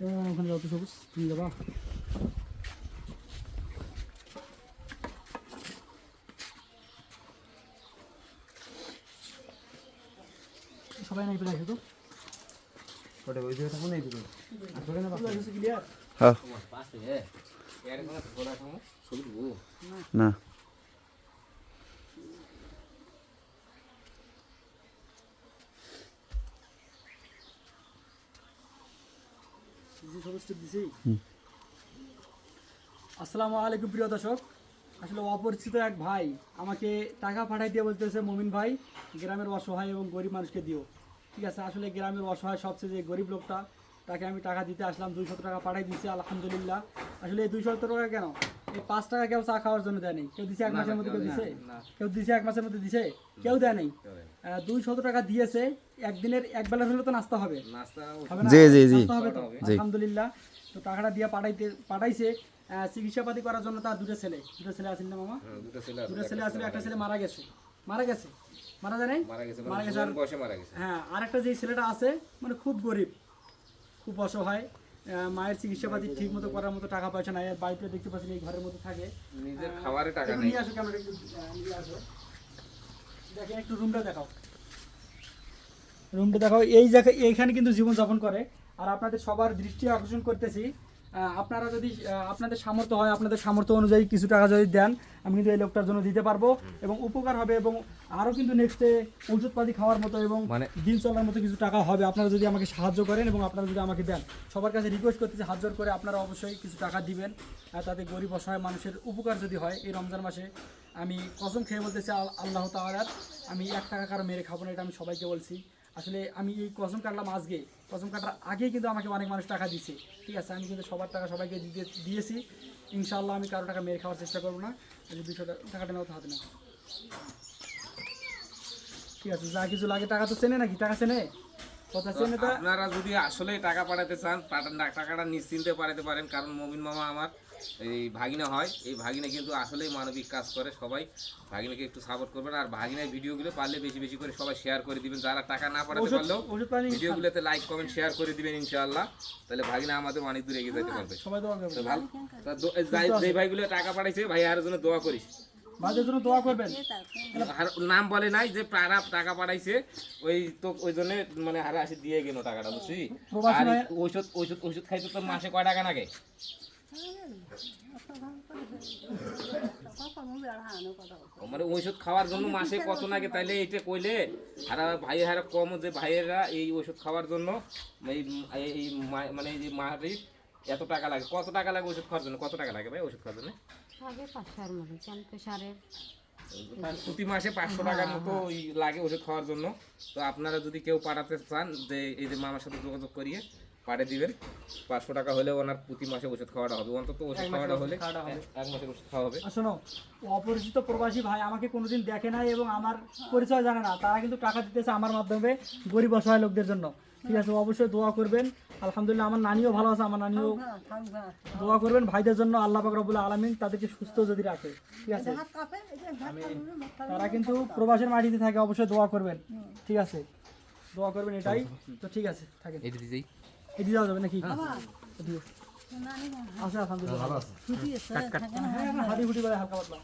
ওখানে যত সবুজ তুমি যাবা সবাই নাই পেয়ে তো ওটা ওই জায়গাটা কোন এইদিকে আসলে না বাবা ক্লিয়ার হ্যাঁ পাশে এর কোনো থোড়া খামো ছবি না আসসালামু আলাইকুম প্রিয় দর্শক, আসলে অপরিচিত এক ভাই আমাকে টাকা পাঠাই দিয়ে বলতেছে মমিন ভাই গ্রামের অসহায় এবং গরিব মানুষকে দিও। ঠিক আছে, আসলে গ্রামের অসহায় সবচেয়ে যে গরিব লোকটা তাকে আমি টাকা দিতে আসলাম, 200 টাকা পাঠাই দিয়েছি আলহামদুলিল্লাহ। আসলে এই 200 টাকা কেন, এই 5 টাকা কেউ চা খাওয়ার জন্য দেয়নি, কেউ দিছে এক মাসের মধ্যে, কেউ দিছে কেউ দিছে এক মাসের মধ্যে দিছে, কেউ দেয় নাই। 200 টাকা দিয়েছে, একদিনের এক বেলা হলে তো নাস্তা হবে, হবে না? জি জি জি নাস্তা হবে তো আলহামদুলিল্লাহ। তো টাকাটা দিয়ে পাঠাইছে চিকিৎসাপাতি করার জন্য। তার দুটো ছেলে আছেন না মামা? দুটো ছেলে আসলে একটা ছেলে মারা গেছে মারা যায় নাই? মারা গেছে হ্যাঁ, আর একটা যে ছেলেটা আছে মানে খুব গরিব, খুব অসহায়, মায়ের চিকিৎসাপাতি ঠিক মতো করার মতো টাকা পয়সা নাই। আর বাড়িতে দেখতে পাচ্ছেন এই ঘরের মধ্যে থাকে, নিজের খাবারে টাকা নেই। নিয়ে আসো ক্যামেরা, নিয়ে আসো, দেখেন একটু রুমটা দেখাও, এই জায়গায় এইখানে কিন্তু জীবনযাপন করে। আর আপনাদের সবার দৃষ্টি আকর্ষণ করতেছি, আপনারা যদি আপনাদের সামর্থ্য হয়, আপনাদের সামর্থ্য অনুযায়ী কিছু টাকা যদি দেন, আমি কিন্তু এই লোকটার জন্য দিতে পারবো এবং উপকার হবে, এবং আরও কিন্তু নেক্সটে ওষুধপাতি খাওয়ার মতো এবং দিন চলার মতো কিছু টাকা হবে আপনারা যদি আমাকে সাহায্য করেন এবং আপনারা যদি আমাকে দেন। সবার কাছে রিকোয়েস্ট করতেছি হাত জোর করে আপনারা অবশ্যই কিছু টাকা দিবেন, তাতে গরিব অসহায় মানুষের উপকার যদি হয়। এই রমজান মাসে আমি কসম খেয়ে বলতেছি আল্লাহ তাআলার, আমি 1 টাকা কারো মেরে খাবো না, এটা আমি সবাইকে বলছি। আসলে আমি এই কসম কাটলাম আজকে, কসম কাটার আগেই কিন্তু আমাকে অনেক মানুষ টাকা দিছে। ঠিক আছে, আমি কিন্তু সবার টাকা সবাইকে দিয়েছি। ইনশাআল্লাহ আমি কারো টাকা মেরে খাওয়ার চেষ্টা করবো না। 200 টাকাটা নেওয়া তো হাতে না, ঠিক আছে? যা কিছু লাগে টাকা তো চেনে নাকি, টাকা চেনে কথা চেনে। তা আপনারা যদি আসলে টাকা পাঠাতে চান, টাকাটা নিশ্চিন্তে পাঠাতে পারেন, কারণ মমিন মামা আমার এই ভাগিনা হয়, এই ভাগিনা কিন্তু আসলেই মানবিক কাজ করে। সবাই ভাগিনাকে একটু সাপোর্ট করবেন, আর ভাগিনার ভিডিওগুলো পারলে বেশি বেশি করে সবাই শেয়ার করে দিবেন। যারা টাকা না পাঠাতে পারলেও ভিডিওগুলোতে লাইক কমেন্ট শেয়ার করে দিবেন ইনশাআল্লাহ, তাহলে ভাগিনা আমাদের অনেক দূর এগিয়ে যেতে পারবে। সবাই দোয়া করবে, যে ভাইগুলো টাকা পাঠাইছে ভাই আর জন্য দোয়া করিস, ভাইদের জন্য দোয়া করবেন। আর নাম বলে নাই যে টাকা পাঠাইছে, ওই তো ওই জন্য মানে হারে আসে দিয়ে গেল টাকাটা, বুঝছি? আর ওষুধ খাইতে তোর মাসে কয় টাকা লাগে? মানে ওষুধ খাওয়ার জন্য মাসে কত লাগে, তাইলে এইটা কইলে আর ভাই হারা কম, যে ভাইয়েরা এই ওষুধ খাওয়ার জন্য এই মানে এই যে মাটির এত টাকা লাগে। কত টাকা লাগে ওষুধ খাওয়ার জন্য? কত টাকা লাগে ভাই ওষুধ খাওয়ার জন্য? প্রতি মাসে 500 টাকার মতো লাগে ওষুধ খাওয়ার জন্য। তো আপনারা যদি কেউ পাঠাতে চান, যে এই যে মামার সাথে যোগাযোগ করিয়ে পাঠিয়ে দিবেন। 500 টাকা হলে ওনার প্রতি মাসে ওষুধ খাওয়াটা হবে, অন্তত ওষুধ খাওয়াটা হলে 1 মাসের ওষুধ খাওয়া হবে। শোনো, অপরিচিত প্রবাসী ভাই আমাকে কোনোদিন দেখে নাই এবং আমার পরিচয় জানে না, তারা কিন্তু টাকা দিতেছে আমার মাধ্যমে গরিব অসহায় লোকদের জন্য। ঠিক আছে, অবশ্যই দোয়া করবেন। আলহামদুলিল্লাহ আমার নানিও ভালো আছে, আমার নানিও দোয়া করবেন ভাইদের জন্য। আল্লাহ পাক রব্বুল আলামিন তাদেরকে সুস্থ যদি রাখে। ঠিক আছে, তারা কিন্তু প্রবাসের মাটিতে থাকে, অবশ্যই দোয়া করবেন। ঠিক আছে, দোয়া করবেন, এটাই তো। ঠিক আছে, থাকেন। এটি দেওয়া যাবে নাকি? আচ্ছা, আলহামদুলিল্লাহ ভালো আছে, হাঁটি ফুটি করে হালকা পাতলা।